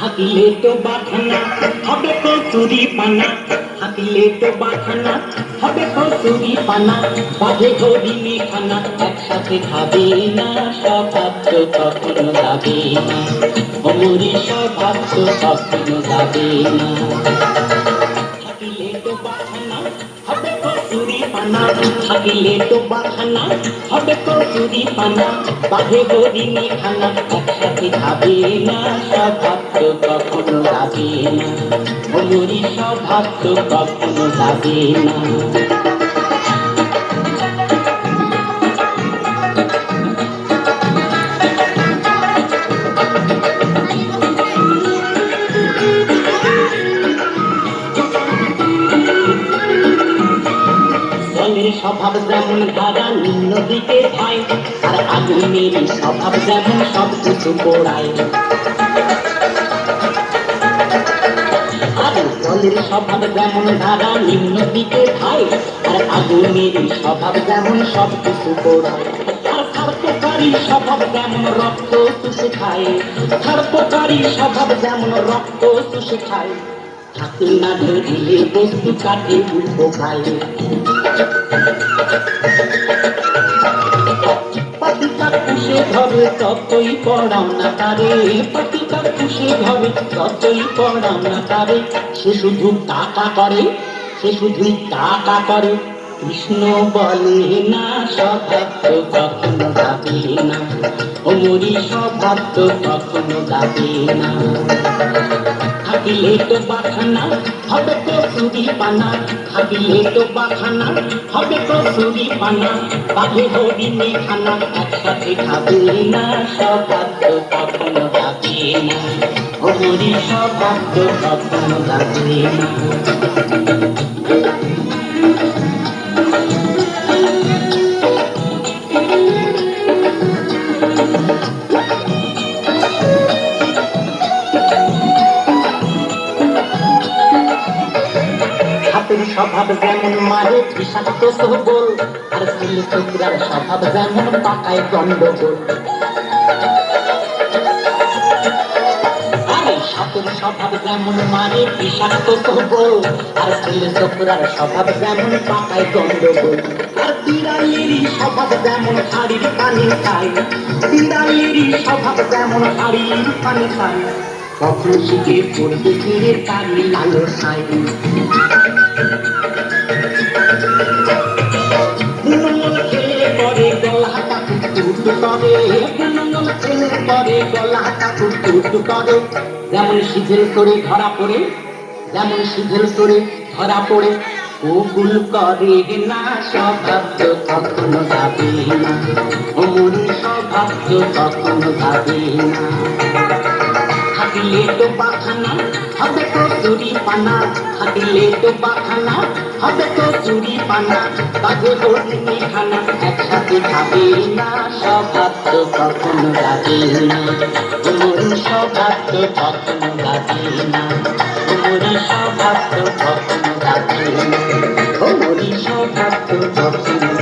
হাতিলে তো বাখানা হবে কচুরি পানা, হাতিলে তো বাখানা হবে কচুরি পানা, বাজে হরিণী খানা একসাথে খাবে না, স্বভাব তো কখনো যাবে না, অমরি স্বভাব তো কখনো যাবে না। হাতিলে তো বাখানা হবে কচুরি পানা, হাতিলে তো বাখানা হবে কচুরি পানা, বাজে হরিণী খানা একসাথে খাবে না, স্বভাব তো কখনো যাবে না, অমরি স্বভাব তো কখনো যাবে না। জলের স্বভাব যেমন ধারা নিম্ন দিকে হয়, আর আগুনের স্বভাব যেমন সব কিছু পোড়ায়। আর জলের স্বভাব যেমন ধারা নিম্ন দিকে হয়, আর আগুনের স্বভাব যেমন সব কিছু পোড়ায়। আর খারপোকারী স্বভাব যেমন রক্ত চুষে খায়, খারপোকারী স্বভাব যেমন রক্ত চুষে খায়, হাতে না ধরিলে বস্তু কাটে উল্টো খায়। পাতিকা পুষে ধরে ততই পড়াও না তারে, পাতিকা পুষে ধরে ততই পড়াও না তারে, সে শুধু টাকা করে, সে শুধুই টাকা করে, কৃষ্ণ বলে না স্বভাব তো কখনো যাবে না, অমরি স্বভাব তো কখনো যাবে না। হাতিলে তো বাখানা হবে কচুরি পানা, হাতিলে তো বাখানা হবে কচুরি পানা, বাঘে হরিণী খানা একসাথে খাবে না, স্বভাব তো কখনো যাবে না, অমরি স্বভাব তো কখনো যাবে না। হাতের স্বভাব যেমন মারে বিষাক্ত সবল, আর ছেলে ছোকরার স্বভাব যেমন পাকায় গন্ডগোল। আরে সাপের স্বভাব যেমন মারে বিষাক্ত সবল, আর ছেলে ছোকরার স্বভাব যেমন পাকায় গন্ডগোল। আর বিড়ালেরই স্বভাব যেমন হাড়ির পানি খায়, বিড়ালেরই স্বভাব যেমন হাড়ির পানি খায়, কখন শিখে পড়বে ফিরে তারই লালসায়। গুণমন খেলে পরে গলাটা কুটকুট করে, গুণমন খেলে পরে গলাটা কুটকুট করে, যেমন শিথিল করে ধরা পড়ে, যেমন শিথিল করে ধরা পড়ে, ওগুল করে না, স্বভাব তো কখনো যাবে না, অমরি স্বভাব তো কখনো যাবে না। হাতিলে তো বাখানা হবে কচুরি পানা, হাতিলে তো বাখানা হবে কচুরি পানা, বাঘে হরিণী খানা একসাথে খাবে না, স্বভাব তো কখনো যাবে না, অমরি স্বভাব তো কখনো যাবে না, অমরি স্বভাব তো কখনো যাবে না, অমরি স্বভাব তো কখনো